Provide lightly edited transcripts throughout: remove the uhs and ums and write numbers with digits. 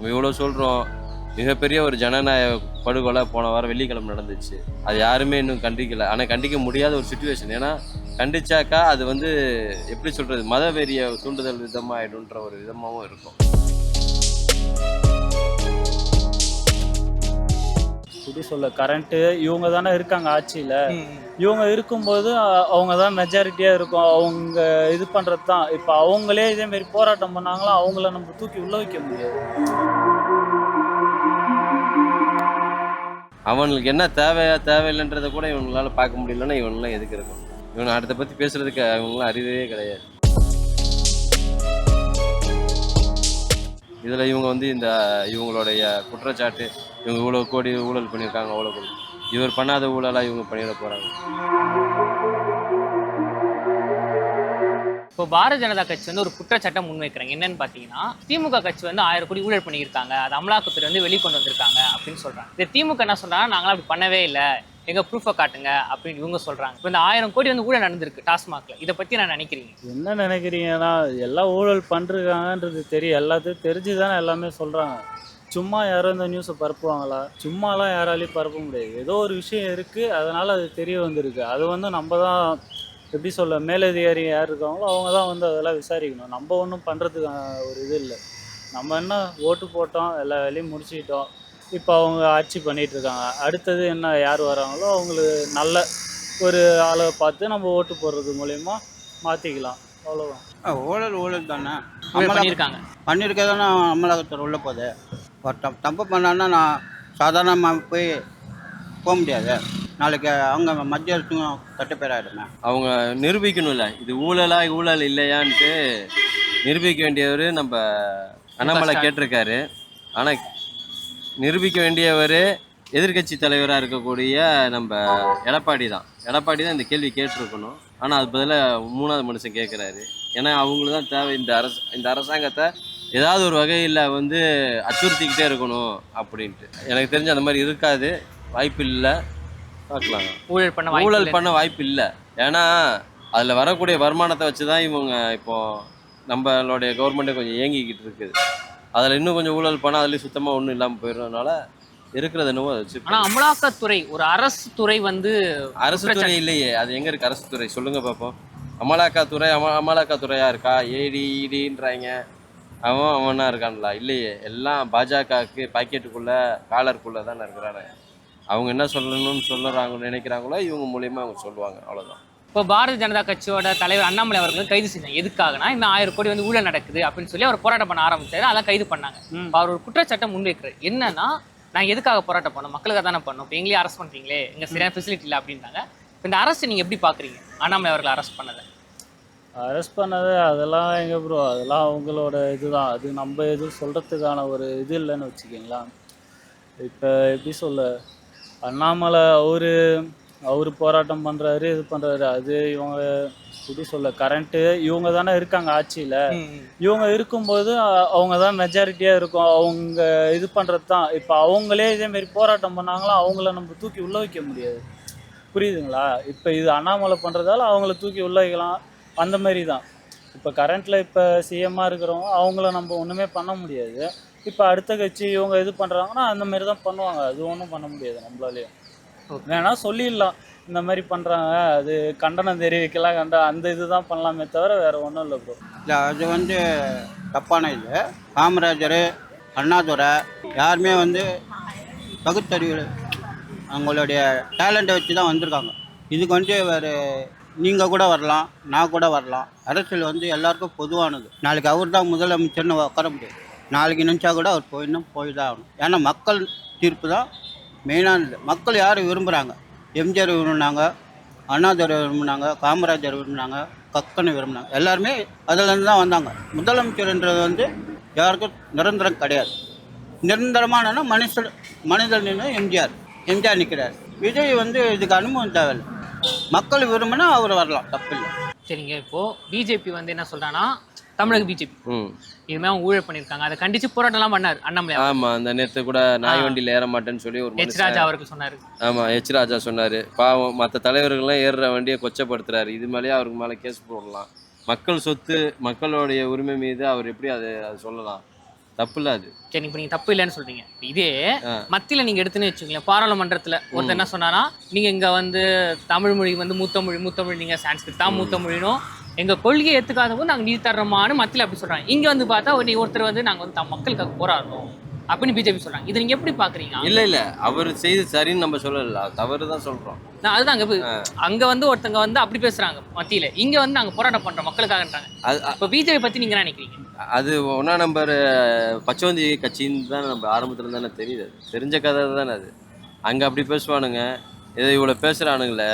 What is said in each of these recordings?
நம்ம இவ்வளோ சொல்கிறோம். மிகப்பெரிய ஒரு ஜனநாயக படுகொலை போன வாரம் வெள்ளிக்கிழமை நடந்துச்சு. அது யாருமே இன்னும் கண்டிக்கல. ஆனால் கண்டிக்க முடியாத ஒரு சிச்சுவேஷன். ஏன்னா கண்டிச்சாக்கா அது வந்து எப்படி சொல்கிறது, மதவெறிய தூண்டுதல் விதமாக ஆயிடுன்ற ஒரு விதமாகவும் இருக்கும். எப்படி சொல்ல கரண்ட்டு இவங்க தானே இருக்காங்க ஆட்சியில். ம். இவங்க இருக்கும்போது அவங்க தான் மெஜாரிட்டியாக இருக்கும். அவங்க இது பண்ணுறது தான். இப்போ அவங்களே இதேமாரி போராட்டம் பண்ணாங்களோ அவங்கள நம்ம தூக்கி உள்ள வைக்க முடியாது. அவனுக்கு என்ன தேவையா தேவையில்லைன்றதை கூட இவங்களால பார்க்க முடியலன்னா இவங்களாம் எதுக்கு இருக்கும்? இவனை அடுத்த பற்றி பேசுறதுக்கு அவங்களாம் அறிவே கிடையாது. இதில் இவங்க வந்து இவங்களுடைய குற்றச்சாட்டு, இவங்க இவ்வளோ கோடி ஊழல் பண்ணியிருக்காங்க, அவ்வளோ கோடி. இவர் பண்ணாத ஊழலாக இவங்க பண்ணிட போகிறாங்க. இப்போ பாரதிய ஜனதா கட்சி வந்து ஒரு குற்றச்சாட்டை முன்வைக்கிறாங்க. என்னன்னு பார்த்தீங்கன்னா, திமுக கட்சி வந்து 1000 கோடி ஊழல் பண்ணியிருக்காங்க, அது அமலாக்கத்துறை வந்து வெளிக்கொண்டு வந்திருக்காங்க அப்படின்னு சொல்றாங்க. இந்த திமுக என்ன சொல்றாங்க, நாங்களாம் அப்படி பண்ணவே இல்லை, எங்க ப்ரூஃபை காட்டுங்க அப்படின்னு இவங்க சொல்றாங்க. இப்போ இந்த 1000 கோடி வந்து ஊழல் நடந்திருக்கு டாஸ்மாக்ல. இதை பத்தி நான் நினைக்கிறீங்க? என்ன நினைக்கிறீங்கன்னா எல்லாம் ஊழல் பண்ணிருக்காங்கன்றது தெரியும். எல்லாத்தையும் தெரிஞ்சு தானே எல்லாமே சொல்கிறாங்க. சும்மா யாரும் இந்த நியூஸை பரப்புவாங்களா? சும்மாலாம் யாராலையும் பரப்ப முடியாது. ஏதோ ஒரு விஷயம் இருக்குது, அதனால் அது தெரிய வந்திருக்கு. அது வந்து நம்ம தான் எப்படி சொல்ல, மேலதிகாரி யார் இருக்காங்களோ அவங்க தான் வந்து அதெல்லாம் விசாரிக்கணும். நம்ம ஒன்றும் பண்ணுறதுக்கான ஒரு இது இல்லை. நம்ம என்ன ஓட்டு போட்டோம், எல்லா வேலையும் முடிச்சுக்கிட்டோம். இப்போ அவங்க ஆட்சி பண்ணிகிட்ருக்காங்க. அடுத்தது என்ன யார் வராங்களோ அவங்களுக்கு நல்ல ஒரு ஆளை பார்த்து நம்ம ஓட்டு போடுறது மூலயமா மாற்றிக்கலாம். அவ்வளோதான். ஊழல் தானே ஊழல் பண்ணியிருக்காங்க. பண்ணியிருக்கதானே அமலாக்கத்துறை உள்ள போகுது. ஒரு தப்பு பண்ணான்னா நான் சாதாரணமாக போக முடியாது. நாளைக்கு அவங்க மத்திய அரசும் தட்டுப்பேராயிடுமே. அவங்க நிரூபிக்கணும்ல, இது ஊழல் இல்லையான்ட்டு நிரூபிக்க வேண்டியவர் நம்ம அண்ணாமலை கேட்டிருக்காரு. ஆனால் நிரூபிக்க வேண்டியவர் எதிர்கட்சி தலைவராக இருக்கக்கூடிய நம்ம எடப்பாடி தான் இந்த கேள்வி கேட்டிருக்கணும். ஆனால் அது பதிலாக 3வது மனுஷன் கேட்குறாரு. ஏன்னா அவங்களுக்கு தான் தேவை இந்த அரசாங்கத்தை ஏதாவது ஒரு வகையில் வந்து அச்சுறுத்திக்கிட்டே இருக்கணும் அப்படின்ட்டு. எனக்கு தெரிஞ்சு அந்த மாதிரி இருக்காது, வாய்ப்பு இல்லை. பார்க்கலாம். ஊழல் பண்ண வாய்ப்பு இல்லை. ஏன்னா அதில் வரக்கூடிய வருமானத்தை வச்சு தான் இவங்க இப்போ நம்மளுடைய கவர்மெண்ட்டை கொஞ்சம் இயங்கிக்கிட்டு இருக்குது. அதில் இன்னும் கொஞ்சம் ஊழல் பண்ணால் அதுலேயும் சுத்தமாக ஒன்றும் இல்லாமல் போயிடுறதுனால இருக்கிறது என்னவோ அதை வச்சு. ஆனால் அமலாக்கத்துறை ஒரு அரசு துறை வந்து அரசு துறை இல்லையே, அது எங்கே இருக்குது அரசு துறை? சொல்லுங்கள் பார்ப்போம். அமலாக்கத்துறையாக இருக்கா? இடின்றாங்க. அவனா இருக்கான்ல? இல்லையே. எல்லாம் பாஜகவுக்கு பாக்கெட்டுக்குள்ளே காலருக்குள்ளே தானே இருக்கிறாங்க. அவங்க என்ன சொல்லணும்னு நினைக்கிறாங்களோ இவங்க மூலியமாக அவங்க சொல்லுவாங்க, அவ்வளோதான். இப்போ பாரதிய ஜனதா கட்சியோட தலைவர் அண்ணாமலை அவர்கள் கைது செஞ்சாங்க. எதுக்காகனா இந்த 1000 கோடி வந்து ஊழல் நடக்குது அப்படின்னு சொல்லி அவர் போராட்டம் பண்ண ஆரம்பிச்சாரு. அதான் கைது பண்ணாங்க. அவர் ஒரு குற்றச்சாட்டை முன்வைக்கிறார். என்னன்னா, நாங்கள் எதுக்காக போராட்டம் பண்ணோம், மக்களுக்காக தானே பண்ணோம், இப்போ எங்களையும் அரெஸ்ட் பண்ணுறீங்களே, எங்க சரியான ஃபெசிலிட்டி இல்லை அப்படின்ட்டாங்க. இப்போ இந்த அரசு நீங்கள் எப்படி பார்க்குறீங்க, அண்ணாமலை அவர்களை அரெஸ்ட் பண்ணது? அதெல்லாம் எங்க ப்ரோ, அதெல்லாம் அவங்களோட இதுதான். அது நம்ம எதுவும் சொல்கிறதுக்கான ஒரு இது இல்லைன்னு வச்சுக்கிங்களா. இப்போ எப்படி சொல்ல, அண்ணாமலை அவர் போராட்டம் பண்ணுறாரு, இது பண்ணுறாரு. அது இவங்க எப்படி சொல்ல கரண்ட்டு இவங்க தானே இருக்காங்க ஆட்சியில். இவங்க இருக்கும்போது அவங்க தான் மெஜாரிட்டியாக இருக்கும். அவங்க இது பண்ணுறது தான். இப்போ அவங்களே இதேமாரி போராட்டம் பண்ணாங்களோ அவங்கள நம்ம தூக்கி உள்ள வைக்க முடியாது. புரியுதுங்களா? இப்போ இது அண்ணாமலை பண்ணுறதால அவங்கள தூக்கி உள்ள வைக்கலாம். அந்த மாதிரி தான். இப்போ கரண்ட்டில் இப்போ சிஎம்மாக இருக்கிறவங்க அவங்கள நம்ம ஒன்றுமே பண்ண முடியாது. இப்போ அடுத்த கட்சி இவங்க இது பண்ணுறாங்கன்னா அந்த மாதிரி தான் பண்ணுவாங்க. அது ஒன்றும் பண்ண முடியாது நம்மளாலேயே. வேணா சொல்லிடலாம், இந்த மாதிரி பண்ணுறாங்க, அது கண்டனம் தெரிவிக்கலாம், அந்த இது தான் பண்ணலாமே தவிர வேறு ஒன்றும் இல்லை ப்ரோ. இல்லை, அது வந்து தப்பான இது. காமராஜர், அண்ணாதுரை யாருமே வந்து பகுத்தறிவு அவங்களுடைய டேலண்ட்டை வச்சு தான் வந்திருக்காங்க. இதுக்கு வந்து வேறு நீங்கள் கூட வரலாம், நான் கூட வரலாம். அரசியல் வந்து எல்லாருக்கும் பொதுவானது. நாளைக்கு அவர் தான் முதலமைச்சர்னு உட்கார முடியாது. நாளைக்கு நினச்சா கூட அவர் போய் தான் ஆகணும். ஏன்னா மக்கள் தீர்ப்பு தான் மெயினானது. மக்கள் யார் விரும்புகிறாங்க? எம்ஜிஆர் விரும்பினாங்க, அண்ணாதுரை விரும்பினாங்க, காமராஜர் விரும்பினாங்க, கக்கனை விரும்பினாங்க. எல்லாருமே அதிலேருந்து தான் வந்தாங்க. முதலமைச்சர்ன்றது வந்து யாருக்கும் நிரந்தரம் கிடையாது. நிரந்தரமான மனிதர் நின்று எம்ஜிஆர் நிற்கிறார். விஜய் வந்து இதுக்கு அனுபவம் தேவையில்லை. மக்கள் விரும்பினா அவர் வரலாம், தப்பில்லை. சரிங்க. இப்போ பிஜேபி வந்து என்ன சொல்றாங்கன்னா, தமிழக பிஜேபி இதுமே அவங்க ஊழல் பண்ணிருக்காங்க, அதை கண்டிச்சு போராட்டம்லாம் பண்ணாரு அண்ணாமலை. ஆமா, அந்த நேரத்து கூட நாய் வண்டியில் ஏற மாட்டேன்னு சொல்லி ஒரு எச் ராஜா அவர்கள் சொன்னாரு. ஆமா, எச் ராஜா சொன்னாரு. பாவம், மற்ற தலைவர்கள்லாம் ஏறுற வண்டியை கொச்சப்படுத்துறாரு. இது மேலேயே அவருக்கு மேலே கேஸ் போடலாம். மக்கள் சொத்து, மக்களுடைய உரிமை மீது அவர் எப்படி அதை சொல்லலாம்? தப்பு இல்லை அது. சரி, இப்போ நீங்க தப்பு இல்லைன்னு சொல்றீங்க. இதே ஆ. மத்தியில நீங்க எடுத்துன்னு வச்சுக்கோங்களேன், பாராளுமன்றத்துல ஒருத்தர் என்ன சொன்னாரா, நீங்க இங்க வந்து தமிழ் மொழி வந்து மூத்த மொழி, நீங்க சான்ஸ்கிரிட் தான் மூத்த மொழினும் எங்க கொள்கையை ஏத்துக்காத போது நாங்க நீதி தர்றோமான்னு மத்தியில அப்படி சொல்றாங்க. இங்க வந்து பார்த்தா ஒருத்தர் வந்து நாங்க வந்து மக்களுக்காக போராடுறோம் அப்படின்னு பிஜேபி சொல்றாங்க. இதை நீங்க எப்படி பாக்குறீங்க? இல்லை அவர் செய்து சரின்னு நம்ம சொல்லல, தவறு தான் சொல்றோம். நான் அதுதான் அங்க வந்து ஒருத்தங்க வந்து அப்படி பேசுறாங்க மத்தியில, இங்க வந்து நாங்க போராட்டம் பண்றோம் மக்களுக்காகன்றாங்க. இப்ப பிஜேபி பத்தி நீங்க என்ன நினைக்கிறீங்க? அது 1ஆம் நம்பர் பச்சோந்தி கட்சின்னு தான் நம்ம ஆரம்பத்துல தானே தெரியுது, தெரிஞ்ச கதை தானே அது. அங்கே அப்படி பேசுவானுங்க, இதை இவ்வளோ பேசுகிறானுங்களே,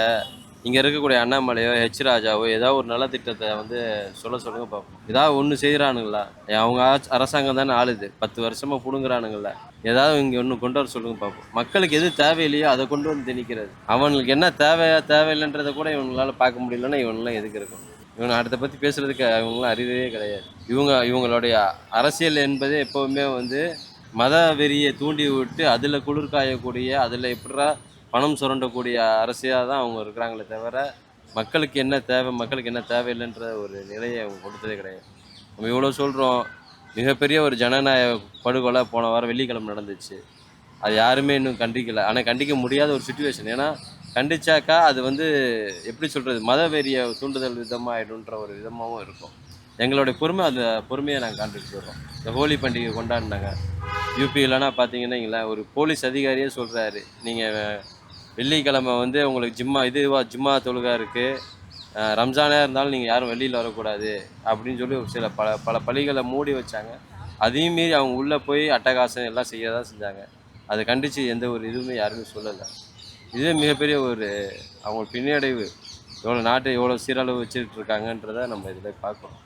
இங்கே இருக்கக்கூடிய அண்ணாமலையோ ஹெச் ராஜாவோ ஏதாவது ஒரு நலத்திட்டத்தை வந்து சொல்லுங்க பார்ப்போம். ஏதாவது ஒன்று செய்கிறானுங்களா? அவங்க அரசாங்கம் தானே ஆளுது, 10 வருஷமாக பிடுங்குறானுங்கள, ஏதாவது இங்கே ஒன்று கொண்டு வர சொல்லுங்க பார்ப்போம். மக்களுக்கு எது தேவையில்லையோ அதை கொண்டு வந்து திணிக்கிறது. அவனுக்கு என்ன தேவையில்லைன்றதை கூட இவங்களால பார்க்க முடியலன்னா இவங்களாம் எதுக்கு இருக்கும்? இவங்க அடுத்த பற்றி பேசுகிறதுக்கு இவங்களாம் அறிவே கிடையாது. இவங்களுடைய அரசியல் என்பதே எப்போவுமே வந்து மத வெறியை தூண்டி விட்டு அதில் குளிர் காயக்கூடிய, அதில் எப்படா பணம் சுரண்டக்கூடிய அரசியாக தான் அவங்க இருக்கிறாங்களே தவிர மக்களுக்கு என்ன தேவை, மக்களுக்கு என்ன தேவையில்லைன்ற ஒரு நிலையை அவங்க கொடுத்ததே கிடையாது. நம்ம இவ்வளோ சொல்கிறோம், மிகப்பெரிய ஒரு ஜனநாயக படுகொலை போன வாரம் வெள்ளிக்கிழமை நடந்துச்சு. அது யாருமே இன்னும் கண்டிக்கலை. ஆனால் கண்டிக்க முடியாத ஒரு சுச்சுவேஷன். ஏன்னா கண்டிச்சாக்கா அது வந்து எப்படி சொல்கிறது, மத வெறியை தூண்டுதல் விதமாக ஆகிடுன்ற ஒரு விதமாகவும் இருக்கும். எங்களுடைய பொறுமை, அந்த பொறுமையை நாங்கள் காண்பிட்டு வரோம். இந்த ஹோலி பண்டிகை கொண்டாடினாங்க யூபியிலனா பார்த்தீங்கன்னா, ஒரு போலீஸ் அதிகாரியே சொல்கிறாரு, நீங்கள் வெள்ளிக்கிழமை வந்து உங்களுக்கு ஜிம்மா தொழுகா இருக்குது, ரம்ஜானாக இருந்தாலும் நீங்கள் யாரும் வெளியில் வரக்கூடாது அப்படின்னு சொல்லி ஒரு சில பல பள்ளிகளை மூடி வச்சாங்க. அதையும் மீறி அவங்க உள்ளே போய் அட்டகாசம் எல்லாம் செய்ய தான் செஞ்சாங்க. அதை கண்டித்து எந்த ஒரு இதுவுமே யாருமே சொல்லலை. இதுவே மிகப்பெரிய ஒரு அவங்க பின்னடைவு. எவ்வளோ நாட்டை எவ்வளோ சீரழிவு வச்சுட்டு இருக்காங்கன்றதை நம்ம இதில் பார்க்கணும்.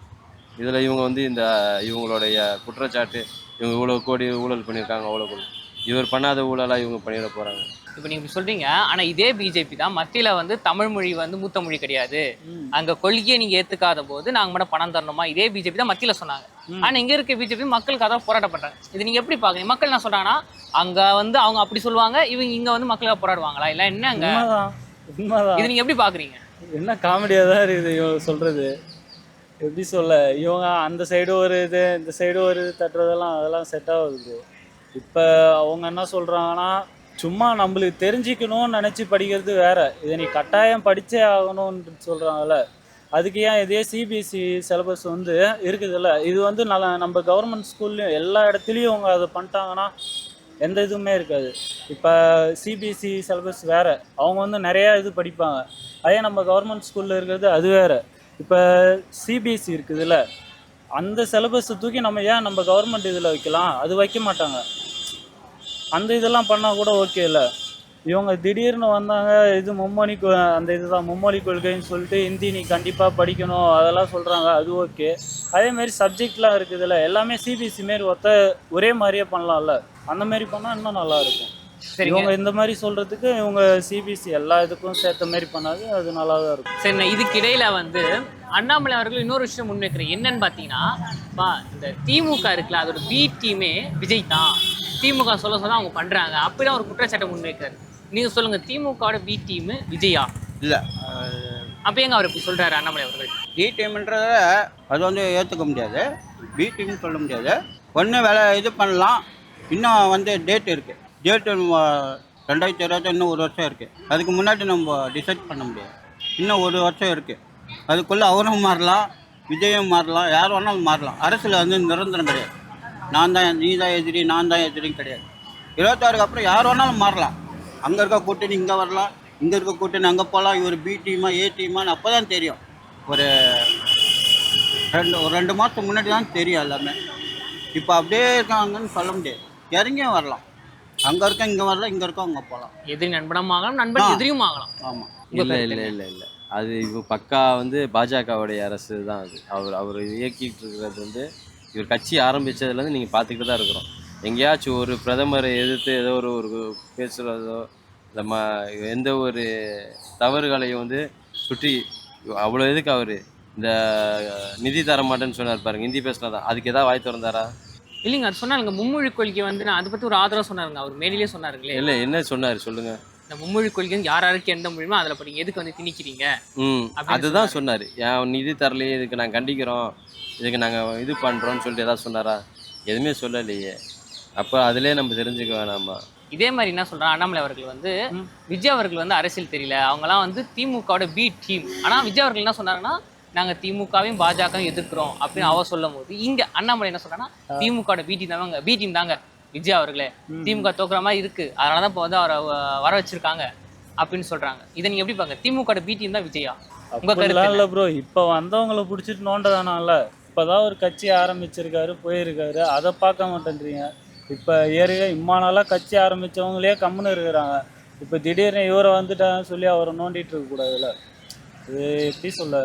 இதில் இவங்க வந்து இவங்களுடைய குற்றச்சாட்டு, இவங்க இவ்வளோ கோடி ஊழல் பண்ணியிருக்காங்க, அவ்வளோ கோடி, இவர் பண்ணாத ஊழலாக இவங்க பண்ணிட போகிறாங்க. இப்போ நீங்க இப்படி சொல்றீங்க, ஆனா இதே பிஜேபி தான் மத்தியில வந்து தமிழ் மொழி வந்து மூத்த மொழி கிடையாது, அங்க கொள்கையை நீங்க ஏத்துக்காத போது நாங்க மட்டும் பணம் தரணுமா, இதே பிஜேபி தான் மத்தியில சொன்னாங்க. ஆனா இங்க இருக்க பிஜேபி மக்களுக்கு அதான் போராட்டம் பண்றாங்க. இது நீங்க எப்படி பாக்குறீங்க? மக்கள் என்ன சொல்றாங்கன்னா, அங்க வந்து அவங்க அப்படி சொல்லுவாங்க, இவங்க இங்க வந்து மக்களுக்காக போராடுவாங்களா, இல்ல என்னங்க? இது நீங்க எப்படி பாக்குறீங்க? என்ன காமெடியா தான் இருக்குது இவங்க சொல்றது. எப்படி சொல்ல, இவங்க அந்த சைடு ஒரு இது, இந்த சைடு ஒரு இது தட்டுறதெல்லாம் அதெல்லாம் செட் ஆகுது. இப்போ அவங்க என்ன சொல்கிறாங்கன்னா, சும்மா நம்மளுக்கு தெரிஞ்சிக்கணும்னு நினச்சி படிக்கிறது வேற, இதை நீ கட்டாயம் படித்தே ஆகணும்னு சொல்கிறாங்கல்ல. அதுக்கு ஏன் இதே சிபிஎஸ்சி சிலபஸ் வந்து இருக்குதுல்ல, இது வந்து நம்ம கவர்மெண்ட் ஸ்கூல்லையும் எல்லா இடத்துலையும் அவங்க அதை பண்ணிட்டாங்கன்னா எந்த இதுவுமே இருக்காது. இப்போ சிபிஎஸ்சி சிலபஸ் வேறு, அவங்க வந்து நிறையா இது படிப்பாங்க. அதே நம்ம கவர்மெண்ட் ஸ்கூலில் இருக்கிறது அது வேறு. இப்போ சிபிஎஸ்சி இருக்குதுல்ல, அந்த சிலபஸை தூக்கி நம்ம ஏன் நம்ம கவர்மெண்ட் இதில் வைக்கலாம்? அது வைக்க மாட்டாங்க. அந்த இதெல்லாம் பண்ணால் கூட ஓகே இல்லை. இவங்க திடீர்னு வந்தாங்க, இது மும்மொழி அந்த இதுதான் மும்மொழி கொள்கைன்னு சொல்லிட்டு ஹிந்தி நீ கண்டிப்பாக படிக்கணும் அதெல்லாம் சொல்கிறாங்க, அது ஓகே. அதேமாரி சப்ஜெக்ட்லாம் இருக்குதுல்ல, எல்லாமே சிபிஎஸ்சி மாரி ஒரே மாதிரியே பண்ணலாம்ல, அந்த மாதிரி பண்ணால் இன்னும் நல்லாயிருக்கும். இவங்க இந்த மாதிரி சொல்கிறதுக்கு இவங்க சிபிஎஸ்சி எல்லா இதுக்கும் சேர்த்த மாதிரி பண்ணாது, அது நல்லா தான் இருக்கும். சரி, இதுக்கு இடையில வந்து அண்ணாமலை அவர்கள் இன்னொரு விஷயம் முன்வைக்கிறேன். என்னன்னு பார்த்தீங்கன்னா, இந்த திமுக இருக்குல்ல, அதோட பி டீமே விஜய் தான், திமுக சொல்ல அவங்க பண்றாங்க அப்படிலாம் ஒரு குற்றச்சாட்டை முன்வைக்கிறாரு. நீங்க சொல்லுங்க, திமுகவோட பி டீம் விஜயா? இல்லை, அப்ப எங்க அவர் இப்படி சொல்றாரு அண்ணாமலை அவர்கள்? பி டீம்ன்றத அது வந்து ஏற்றுக்க முடியாது, பி டீம்னு சொல்ல முடியாது. ஒன்று வேலை இது பண்ணலாம். இன்னும் வந்து டேட் இருக்குது, டேட்டு 2020 இன்னும் 1 வருஷம் இருக்குது. அதுக்கு முன்னாடி நம்ம டிசைட் பண்ண முடியாது. இன்னும் 1 வருஷம் இருக்குது. அதுக்குள்ளே அவரும் மாறலாம், விஜயும் மாறலாம், யார் வேணாலும் மாறலாம். அரசியல் வந்து நிரந்தரம் கிடையாது. நீ தான் எதிரி, நான் தான் எதிரின்னு கிடையாது. 26க்கு அப்புறம் யார் வேணாலும் மாறலாம். அங்கே இருக்க கூட்டணி இங்கே வரலாம், இங்கே இருக்க கூட்டணி அங்கே போகலாம். இவர் பி டீமா ஏ டீமான்னு அப்போ தான் தெரியும். ஒரு 2 மாதத்துக்கு முன்னாடி தான் தெரியும் எல்லாமே. இப்போ அப்படியே இருக்காங்கன்னு சொல்ல முடியாது. இறங்கியும் வரலாம், அங்கே இருக்க இங்கே வரலாம், இங்கே இருக்க அங்கே போகலாம். எதிரி நண்பனும் ஆகலாம், நண்பன் எதிரியும் ஆகலாம். ஆமாம். இல்லை அது இப்போ பக்கா வந்து பாஜகவுடைய அரசு தான் அது. அவர் இயக்கிட்டு இருக்கிறது வந்து இவர் கட்சி ஆரம்பித்ததுலேருந்து நீங்கள் பார்த்துக்கிட்டு தான் இருக்கிறோம். எங்கேயாச்சும் ஒரு பிரதமரை எதிர்த்து ஏதோ ஒரு பேசுகிறதோ, நம்ம எந்த ஒரு தவறுகளையும் வந்து சுற்றி அவ்வளோ எதுக்கு அவர் இந்த நிதி தர மாட்டேன்னு சொன்னார் பாருங்க, ஹிந்தி பேசினா தான், அதுக்கு ஏதாவது வாய் திறந்தாரா? இல்லைங்க, அது சொன்னாருங்க மும்மொழி கொள்கை வந்து, நான் அதை பற்றி ஒரு ஆதரவு சொன்னாருங்க, அவர் மேலேயே சொன்னாருங்களே. இல்லை, என்ன சொன்னார் சொல்லுங்க? இந்த மும்மொழி கொள்கை யாருக்கு எந்த மொழியுமோ அதில் படிங்க, எதுக்கு வந்து திணிக்கிறீங்க? அதுதான் சொன்னார். ஏன் நிதி தரலையே, இதுக்கு நாங்கள் கண்டிக்கிறோம், இதுக்கு நாங்கள் இது பண்ணுறோன்னு சொல்லிட்டு ஏதாவது சொன்னாரா? எதுவுமே சொல்லலையே. அப்போ அதிலே நம்ம தெரிஞ்சுக்க வேணாமா? இதே மாதிரி என்ன சொல்றான் அண்ணாமலை அவர்கள் வந்து விஜய் அவர்கள் வந்து அரசியல் தெரியல, அவங்கலாம் வந்து திமுகவோட பி டீம். ஆனா விஜய் அவர்கள் என்ன சொன்னாங்கன்னா நாங்க திமுகவையும் பாஜகவும் எதிர்க்கிறோம் அப்படின்னு அவர் சொல்லும் போது, இங்க அண்ணாமலை என்ன சொல்றாங்கன்னா திமுகவோட பி டீம் தாங்க, பி டீம் தாங்க விஜய் அவர்களே, திமுக தோக்குற மாதிரி இருக்கு, அதனாலதான் இப்போ வந்து அவரை வர வச்சிருக்காங்க அப்படின்னு சொல்றாங்க. இதை நீங்க எப்படி பாங்க? திமுக பி டீம் தான் விஜயா? உங்க அப்படிலாம் இல்லை கருத்து ப்ரோ. இப்போ வந்தவங்களை பிடிச்சிட்டு நோண்டதானால இப்போதான் ஒரு கட்சி ஆரம்பிச்சிருக்காரு, போயிருக்காரு, அதை பார்க்க மாட்டேன்றீங்க. இப்போ இம்மா நாளாக கட்சி ஆரம்பித்தவங்களே கம்முன்னு இருக்கிறாங்க. இப்போ திடீர்னு இவரை வந்துட்டாங்கன்னு சொல்லி அவரை நோண்டிட்டு இருக்கக்கூடாதுல்ல. இது எப்படி சொல்ல,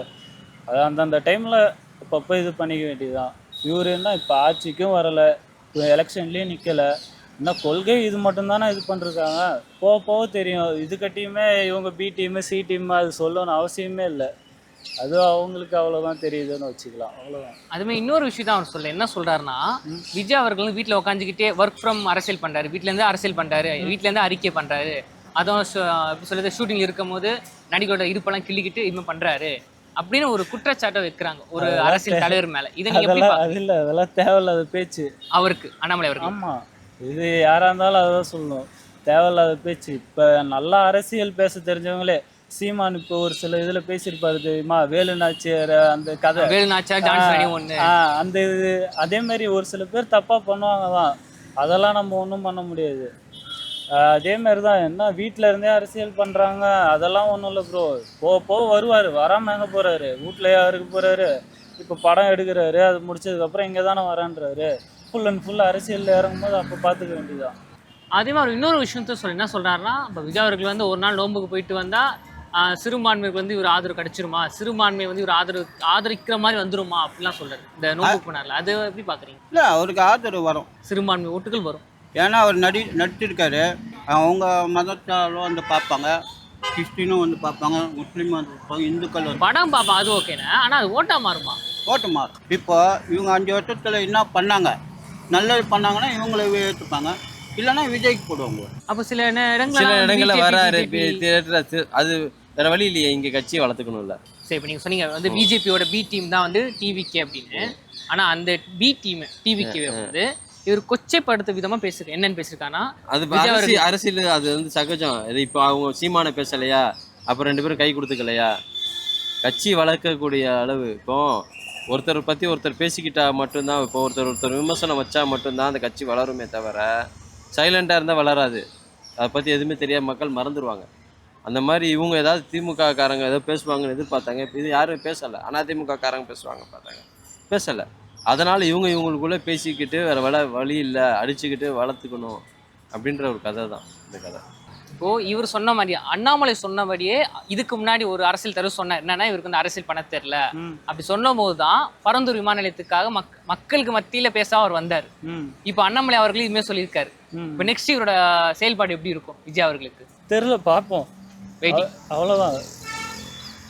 அது அந்தந்த டைமில் அப்பப்போ இது பண்ணிக்க வேண்டியதுதான். இவர் என்ன இப்போ ஆட்சிக்கும் வரலை, இப்போ எலெக்ஷன்லேயும் நிற்கலை, இன்னும் கொள்கை இது மட்டும்தானே இது பண்ணிருக்காங்க. போக போக தெரியும். இது கட்டியுமே இவங்க பி டீமு சி டீமு அது சொல்லணும்னு அவசியமே இல்லை. அது அவங்களுக்கு அவ்வளோதான் தெரியுதுன்னு வச்சுக்கலாம், அவ்வளோதான். அதுமாதிரி இன்னொரு விஷயம் தான் அவர் சொல்ல என்ன சொல்றாருன்னா, விஜய் அவர்கள் வீட்டில் உட்காந்துக்கிட்டே ஒர்க் ஃப்ரம் அரசியல் பண்றாரு, வீட்டிலேருந்து அரசியல் பண்றாரு, வீட்டிலேருந்து அறிக்கை பண்றாரு, அதுவும் எப்படி சொல்றது ஷூட்டிங் இருக்கும் போது நடிகரோட இருப்பெல்லாம் கிள்ளிக்கிட்டு இதுமாதிரி பண்றாரு அப்படின்னு ஒரு குற்றச்சாட்டை வைக்கிறாங்க ஒரு அரசியல் தலைவர் மேல. இதை நீங்க எப்படி அதெல்லாம் அது இல்லை, அதெல்லாம் தேவையில்லாத பேச்சு அவருக்கு அண்ணாமலை அவருக்கு? ஆமாம், இது யாராக இருந்தாலும் அதான் சொல்லணும், தேவையில்லாத பேச்சு. இப்போ நல்லா அரசியல் பேச தெரிஞ்சவங்களே, சீமான் இப்போ ஒரு சில இதில் பேசியிருப்பாரு தெரியுமா, வேலுநாச்சியார் அந்த கதை, வேலுநாச்சியார் ஜான்சன் ஒன்று, அந்த இது அதே மாதிரி ஒரு சில பேர் தப்பாக பண்ணுவாங்க தான், அதெல்லாம் நம்ம ஒன்றும் பண்ண முடியாது. அதே மாதிரி தான் என்ன வீட்டில் இருந்தே அரசியல் பண்ணுறாங்க, அதெல்லாம் ஒன்றும் இல்லை ப்ரோ. போக வருவார், வராமல் எங்கே போகிறாரு, வீட்லையே அவருக்கு போகிறாரு. இப்போ படம் எடுக்கிறாரு, அது முடிச்சதுக்கப்புறம் இங்கே தானே வரேன்றாரு. ஃபுல் அண்ட் ஃபுல் அரசியலில் இறங்கும்போது அப்போ பார்த்துக்க வேண்டியதான். அதே மாதிரி இன்னொரு விஷயத்த என்ன சொல்றாருன்னா, இப்போ விஜய் அவர்கள் வந்து ஒரு நாள் நோம்புக்கு போயிட்டு வந்தா சிறுபான்மைக்கு வந்து இவர் ஆதரவு கிடைச்சிருமா, சிறுபான்மை வந்து இவர் ஆதரிக்கிற மாதிரி வந்துருமா அப்படிலாம் சொல்றாரு இந்த நோம்புக்கு போனார்ல. அது எப்படி பாக்குறீங்க? இல்லை, அவருக்கு ஆதரவு வரும், சிறுபான்மை ஓட்டுகள் வரும். ஏன்னா அவர் நடிச்சிருக்காரு. அவங்க மதத்தாலும் வந்து பார்ப்பாங்க, கிறிஸ்டினும் வந்து பார்ப்பாங்க, முஸ்லீமும் வந்து பார்ப்பாங்க, இந்துக்கள் வந்து படம் பாப்பா அது ஓகேண்ணா, ஆனா அது ஓட்டா மாறுமா? ஓட்டு மாறும். இப்போ இவங்க 5 வருஷத்தில் என்ன பண்ணாங்க, நல்லது பண்ணாங்கன்னா இவங்களை ஏற்றுப்பாங்க, இல்லைன்னா விஜய்க்கு போடுவாங்க. அப்போ சில சில இடங்களில் வராரு இடங்கள்ல தியேட்டர், அது வேற வழி இல்லையே, இங்கே கட்சியை வளர்த்துக்கணும்ல. சரி, இப்போ நீங்க சொன்னீங்க வந்து பிஜேபியோட பி டீம் தான் வந்து டிவிகே அப்படின்னு, ஆனா அந்த பி டீம் டிவிகே வந்து இவர் கொச்சைப்படுத்த விதமா பேசுறேன் என்னன்னு பேசிருக்கானா, அது அரசியல் அது வந்து சகஜம். இது இப்போ அவங்க சீமான பேசலையா, அப்புறம் 2 பேரும் கை கொடுத்துக்கலையா, கட்சி வளர்க்கக்கூடிய அளவு. இப்போ ஒருத்தர் பற்றி ஒருத்தர் பேசிக்கிட்டா மட்டும்தான், இப்போ ஒருத்தர் விமர்சனம் வச்சா மட்டும்தான் அந்த கட்சி வளருமே தவிர சைலண்டாக இருந்தால் வளராது. அதை பற்றி எதுவுமே தெரியாத மக்கள் மறந்துடுவாங்க. அந்த மாதிரி இவங்க ஏதாவது திமுக காரங்க ஏதோ பேசுவாங்கன்னு எதிர்பார்த்தாங்க. இப்போ இது யாரும் பேசலை, அதிமுக காரங்க பேசுவாங்க பார்த்தாங்க, பேசலை. அதனால் இவங்களுக்குள்ளே பேசிக்கிட்டு வேறு வழி இல்லை, அடிச்சுக்கிட்டு வளர்த்துக்கணும் அப்படின்ற ஒரு கதை தான் இந்த கதை. இப்போ இவர் சொன்ன மாதிரி அண்ணாமலை சொன்னபடியே இதுக்கு முன்னாடி ஒரு அரசியல் தலைவர் சொன்னார் என்னன்னா, இவருக்கு வந்து அரசியல் பண்ண தெரியல அப்படி சொன்னும் போதுதான் பரந்தூர் விமான நிலையத்துக்காக மக்களுக்கு மத்தியில பேச அவர் வந்தார். இப்போ அண்ணாமலை அவர்கள் இதுமே சொல்லியிருக்காரு. இப்போ நெக்ஸ்ட் இவரோட செயல்பாடு எப்படி இருக்கும் விஜய் அவர்களுக்கு தெரியல, பார்ப்போம், அவ்வளோதான்.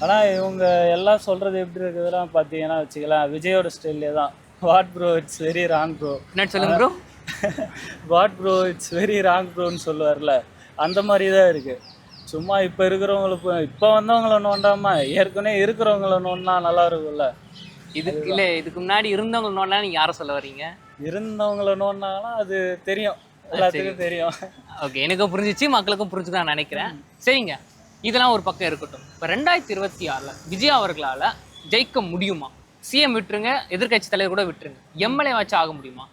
ஆனால் இவங்க எல்லாம் சொல்றது எப்படி இருக்குதுலாம் பார்த்தீங்கன்னா வச்சுக்கலாம், விஜயோட ஸ்டைல்லே தான். What bro it's very wrong bro, என்ன சொல்லுங்க bro, what bro it's very wrong ப்ரோன்னு சொல்லுவார்ல, அந்த மாதிரி தான் இருக்குது. சும்மா இப்போ இருக்கிறவங்களுக்கு இப்போ வந்தவங்கள நோண்டாம ஏற்கனவே இருக்கிறவங்கள நோண்டா நல்லா இருக்கும்ல. இதுக்கு முன்னாடி இருந்தவங்க நோண்டா நீங்கள் யாரை சொல்ல வரீங்க? இருந்தவங்கள நோண்டானா அது தெரியும், எல்லாத்துக்கும் தெரியும். ஓகே, எனக்கும் புரிஞ்சிச்சு, மக்களுக்கும் புரிஞ்சுதான் நான் நினைக்கிறேன். சரிங்க, இதெல்லாம் ஒரு பக்கம் இருக்கட்டும். இப்போ 2026 விஜய் அவர்களால் ஜெயிக்க முடியுமா? சிஎம் விட்டுருங்க, எதிர்கட்சி தலைவர் கூட விட்டுருங்க, எம்எல்ஏ வச்சு ஆக முடியுமா?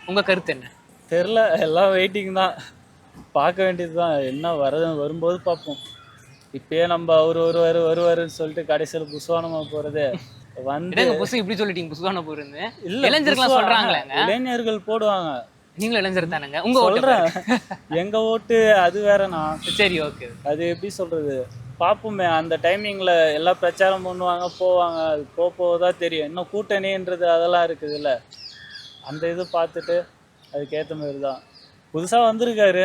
உங்கள் கருத்து என்ன? தெரில, எல்லாம் வெயிட்டிங் தான், பார்க்க வேண்டியது தான். என்ன வரும்போது பார்ப்போம். இப்பயே நம்ம அவர் வருவாருன்னு சொல்லிட்டு கடைசியில் புசுவானமாக போகிறது வந்து புசு இப்படி சொல்லிட்டீங்க, புசுவான போகிறது இல்லை, இளைஞர்கள் சொல்கிறாங்களேங்க. இளைஞர்கள் போடுவாங்க, நீங்களும் இளைஞர் தானுங்க, உங்க சொல்றேன். எங்க ஓட்டு அது வேறண்ணா. சரி, ஓகே, அது எப்படி சொல்றது, பார்ப்போமே. அந்த டைமிங்ல எல்லாம் பிரச்சாரம் பண்ணுவாங்க, போவாங்க, அது போதான் தெரியும். இன்னும் கூட்டணின்றது அதெல்லாம் இருக்குது இல்லை, அந்த இது பார்த்துட்டு அதுக்கேற்ற மாதிரி தான். புதுசாக வந்திருக்காரு,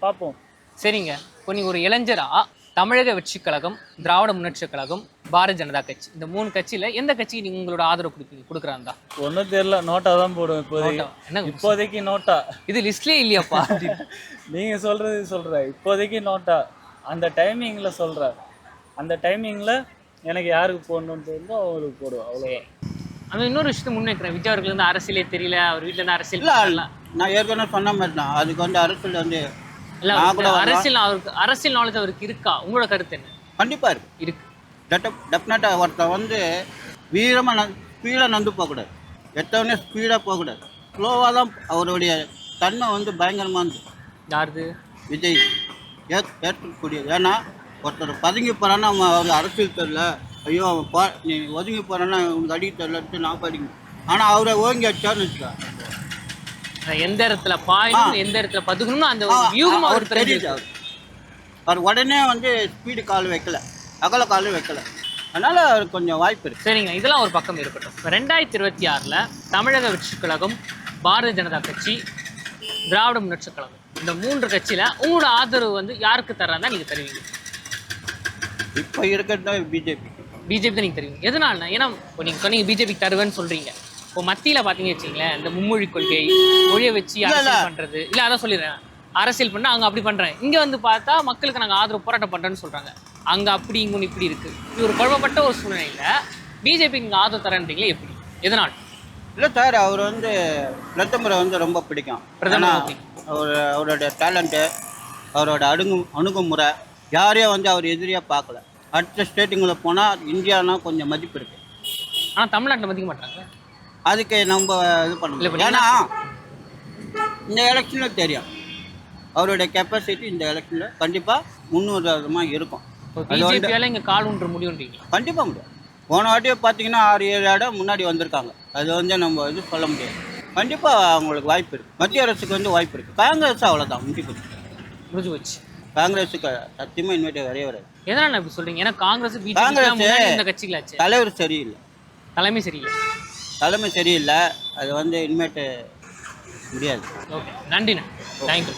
பார்ப்போம். சரிங்க, இப்போ நீங்கள் ஒரு இளைஞரா தமிழக வெற்றி கழகம், திராவிட முன்னேற்ற கழகம், பாரதிய ஜனதா கட்சி, இந்த 3 கட்சியில் எந்த கட்சிக்கு நீங்கள் உங்களோட ஆதரவு கொடுக்குறாந்தா? ஒன்றும் தெரியல, நோட்டா தான் போடுவோம் இப்போதைக்கு நோட்டா. இது லிஸ்ட்லேயே இல்லையாப்பா? நீங்கள் சொல்கிறேன், இப்போதைக்கு நோட்டா. அந்த டைமிங்கில் சொல்கிறேன், அந்த டைமிங்கில் எனக்கு யாருக்கு போடணுன்னு தோணுதோ அவங்களுக்கு போடுவோம், அவ்வளோ. அவன் இன்னொரு விஷயத்தை முன்வைக்கிறேன், விஜய் அவர்களுக்கு வந்து அரசியலே தெரியல, அவர் வீட்டுல இருந்து அரசியல் இல்லை பண்ணல. நான் ஏற்கனவே சொன்ன மாதிரி தான், அதுக்கு வந்து அரசியல் வந்து இல்ல நான் கூட அரசியல் அவருக்கு அரசியல் நாலேஜ் அவருக்கு இருக்கா? உங்களோட கருத்து என்ன? கண்டிப்பாக இருக்கு. இருக்கு. டெஃபினட்டாக ஒருத்தர் வந்து வீரமாக ஸ்பீடாக நந்து போகக்கூடாது, எத்தவொடனே ஸ்பீடாக போகக்கூடாது, ஸ்லோவாக தான் அவருடைய தன்மை வந்து பயங்கரமாக இருந்தது. யாருது? விஜய் ஏற்கக்கூடியது. ஏன்னா ஒருத்தர் பதுங்கி போகிறான்னா அவன் அவர் அரசியல் தெரியல, ஐயோ அவன் நீ ஒதுங்கி போகிறான்னா உனக்கு அடிக்க தெரியலன்ட்டு நான் படிக்கணும். ஆனால் அவரை ஓங்கி அடிச்சான்னு வச்சுக்கா, எந்த இடத்துல பாயணும், எந்த இடத்துல பதுக்கணும்னு அந்த ஒரு வியூகம் அவர் அவருக்கு தெரியுது. அவர் உடனே வந்து ஸ்பீடு கால் வைக்கல, அகல கால் வைக்கல, அதனால அவருக்கு கொஞ்சம் வாய்ப்பு இருக்கு. சரிங்க, இதெல்லாம் ஒரு பக்கம் இருக்கட்டும். இப்போ 2026 தமிழக வெற்றிக் கழகம், பாரதிய ஜனதா கட்சி, திராவிட முன்னேற்றக் கழகம், இந்த 3 கட்சியில உங்களோட ஆதரவு வந்து யாருக்கு தர்றாங்க நீங்க தருவீங்க? இப்போ இருக்கிறது பிஜேபி. பிஜேபி தான் நீங்க தருவீங்க. எதனால? ஏன்னா இப்போ நீங்க சொன்னீங்க பிஜேபி தருவேன்னு சொல்றீங்க. இப்போ மத்தியில பாத்தீங்க வச்சுங்களேன், இந்த மும்மொழி கொள்கை, மொழியை வச்சு அரசியல் பண்றது, இல்ல அதான் சொல்லிடுறேன், அரசியல் பண்ண அங்க அப்படி பண்றேன், இங்க வந்து பார்த்தா மக்களுக்கு நாங்க ஆதரவு போராட்டம் பண்றேன்னு சொல்றாங்க. அங்க அப்படி இங்க இப்படி இருக்கு. இது ஒரு குழப்பப்பட்ட ஒரு சூழ்நிலையில பிஜேபி இங்க ஆதரவு தரன்றீங்களே, எப்படி? எதனால்? இல்லை சார், அவர் வந்து பிரதமரை வந்து ரொம்ப பிடிக்கும். பிரதமர் அவருடைய டேலண்ட்டு, அவரோட அணுகுமுறை, யாரையும் வந்து அவர் எதிரியாக பார்க்கல. அடுத்த ஸ்டேட்டுங்களில் போனால் இந்தியானா கொஞ்சம் மதிப்பு இருக்குது. ஆனா தமிழ்நாட்டில் மதிக்க மாட்டாங்க. அதுக்கு நம்ம இது பண்ண முடியும். ஏன்னா இந்த எலெக்ஷனில் தெரியும் அவருடைய கெப்பாசிட்டி. இந்த எலெக்ஷனில் கண்டிப்பாக முன்னுதாரணமாக இருக்கும். பிஜேபியால இங்க கால் ஒன்று முடியும்ன்றீங்க? கண்டிப்பாக முடியும். போன வாட்டியை பார்த்தீங்கன்னா 6-7 இடம் முன்னாடி வந்திருக்காங்க. அது வந்து நம்ம இது சொல்ல முடியாது. கண்டிப்பாக அவங்களுக்கு வாய்ப்பு இருக்குது. மத்திய அரசுக்கு வந்து வாய்ப்பு இருக்குது. காங்கிரஸ் அவ்வளோதான் முடிஞ்சு போச்சு. காங்கிரஸுக்கு சத்தியமாக இன்வைட் வரைய வராது. எதனால இப்படி சொல்றீங்க? ஏன்னா காங்கிரஸ் பிஜேபி இந்த கட்சிகளாச்சு. தலைவர் சரியில்லை, தலைமை சரியில்லை. தலைமை சரியில்லை. அது வந்து இனிமேட்டு முடியாது. ஓகே, நன்றிண்ணா, தேங்க்யூ.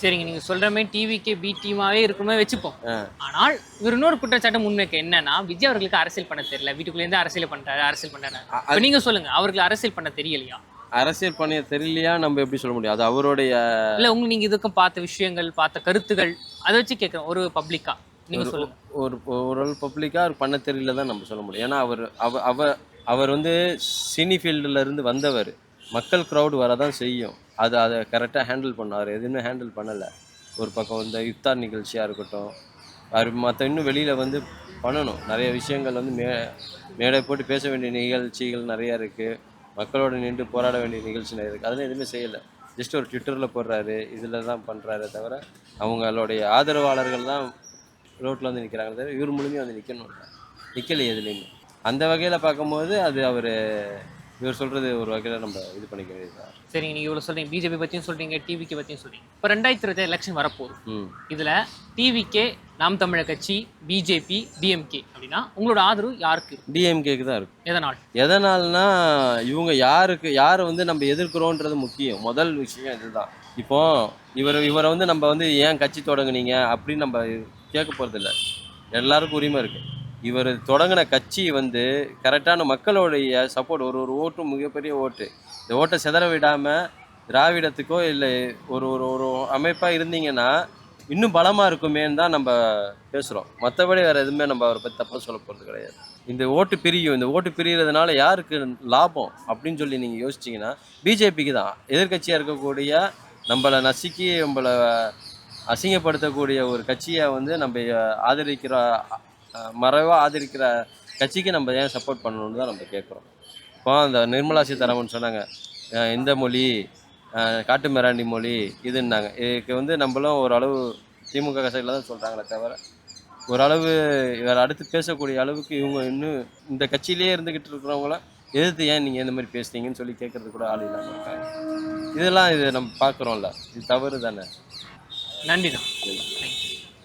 சரிங்க, நீங்க சொல்ற மாதிரி டிவிக்கே பி டீமாவே இருக்குமே வச்சுப்போம். ஆனால் இவர் இன்னொரு குற்றச்சாட்டு முன்வைக்க என்னன்னா, விஜய் அவர்களுக்கு அரசியல் பண்ண தெரியல, வீட்டுக்குள்ளேருந்து அரசியல் பண்றாரு. நீங்க சொல்லுங்க, அவருக்கு அரசியல் பண்ண தெரியலையா? அரசியல் பண்ண தெரியலையா நம்ம எப்படி சொல்ல முடியும்? அது அவருடைய இல்ல உங்க நீங்க இதுக்கும் பார்த்த விஷயங்கள், பார்த்த கருத்துகள், அதை வச்சு கேட்குறேன். ஒரு பப்ளிக்கா நீங்க சொல்லுங்க. ஒரு பப்ளிக்கா அவர் பண்ண தெரியல தான் நம்ம சொல்ல முடியும். ஏன்னா அவர் வந்து சினி ஃபீல்டுல இருந்து வந்தவர். மக்கள் க்ரௌடு வரதான் செய்யும். அதை கரெக்டாக ஹேண்டில் பண்ணார். எதுவுமே ஹேண்டில் பண்ணலை. ஒரு பக்கம் இந்த இஃப்தார் நிகழ்ச்சியாக இருக்கட்டும், அவர் மற்ற இன்னும் வெளியில் வந்து பண்ணணும். நிறைய விஷயங்கள் வந்து மேடை போட்டு பேச வேண்டிய நிகழ்ச்சிகள் நிறையா இருக்குது. மக்களோடு நின்று போராட வேண்டிய நிகழ்ச்சி நிறைய இருக்குது. அதெல்லாம் எதுவுமே செய்யலை. ஜஸ்ட் ஒரு ட்விட்டரில் போடுறாரு, இதில் தான் பண்ணுறாரு தவிர அவங்களுடைய ஆதரவாளர்கள் தான் ரோட்டில் வந்து நிற்கிறாங்க தவிர இவர் முழுமையாக வந்து நிற்கலை எதுலேயுமே. அந்த வகையில் பார்க்கும்போது அது இவர் சொல்கிறது ஒரு வகையில் நம்ம இது பண்ணிக்க வேண்டியது. சரிங்க, நீங்கள் இவ்வளோ சொல்கிறீங்க, பிஜேபி பற்றியும் சொல்கிறீங்க, டிவிக்கு பற்றியும் சொல்கிறீங்க. இப்போ 2020 எலெக்ஷன் வரப்போகுது. இதில் டிவிக்கே, நாம் தமிழர் கட்சி, பிஜேபி, டிஎம்கே அப்படின்னா உங்களோட ஆதரவு யாருக்கு? டிஎம்கேக்கு தான் இருக்கும். எதனால்னா இவங்க யாரை வந்து நம்ம எதிர்க்கிறோன்றது முக்கியம். முதல் விஷயம் இதுதான். இப்போ இவரை வந்து நம்ம வந்து ஏன் கட்சி தொடங்குனீங்க அப்படின்னு நம்ம கேட்க போகிறதில்ல. எல்லாருக்கும் உரிமை இருக்குது. இவர் தொடங்கின கட்சி வந்து கரெக்டான மக்களுடைய சப்போர்ட், ஒரு ஓட்டும் மிகப்பெரிய ஓட்டு. இந்த ஓட்டை சிதற விடாமல் திராவிடத்துக்கோ இல்லை ஒரு ஒரு அமைப்பாக இருந்தீங்கன்னா இன்னும் பலமாக இருக்குமேன்னு தான் நம்ம பேசுகிறோம். மற்றபடி வேறு எதுவுமே நம்ம அவரை பற்றி தப்பாக சொல்ல போகிறது கிடையாது. இந்த ஓட்டு பிரியும். இந்த ஓட்டு பிரிகிறதுனால யாருக்கு லாபம் அப்படின்னு சொல்லி நீங்கள் யோசிச்சிங்கன்னா பிஜேபிக்கு தான். எதிர்கட்சியாக இருக்கக்கூடிய நம்மளை நசுக்கி நம்மளை அசிங்கப்படுத்தக்கூடிய ஒரு கட்சியை வந்து நம்ம மறைவாக ஆதரிக்கிற கட்சிக்கு நம்ம ஏன் சப்போர்ட் பண்ணணும்னு தான் நம்ம கேட்குறோம். இப்போ அந்த நிர்மலா சீதாராமன் சொன்னாங்க, இந்த மொழி காட்டு மிராண்டி மொழி இதுன்னாங்க. இதுக்கு வந்து நம்மளும் ஓரளவு திமுக சைடில் தான் சொல்கிறாங்களே தவிர ஓரளவு இவர் அடுத்து பேசக்கூடிய அளவுக்கு இவங்க இன்னும் இந்த கட்சியிலே இருந்துக்கிட்டு இருக்கிறவங்கள எதிர்த்து ஏன் நீங்கள் இந்த மாதிரி பேசுனீங்கன்னு சொல்லி கேட்குறது கூட ஆள் இல்லாமல் இருக்காங்க. இதெல்லாம் நம்ம பார்க்குறோம்ல, இது தவறு தானே. நன்றி தான்.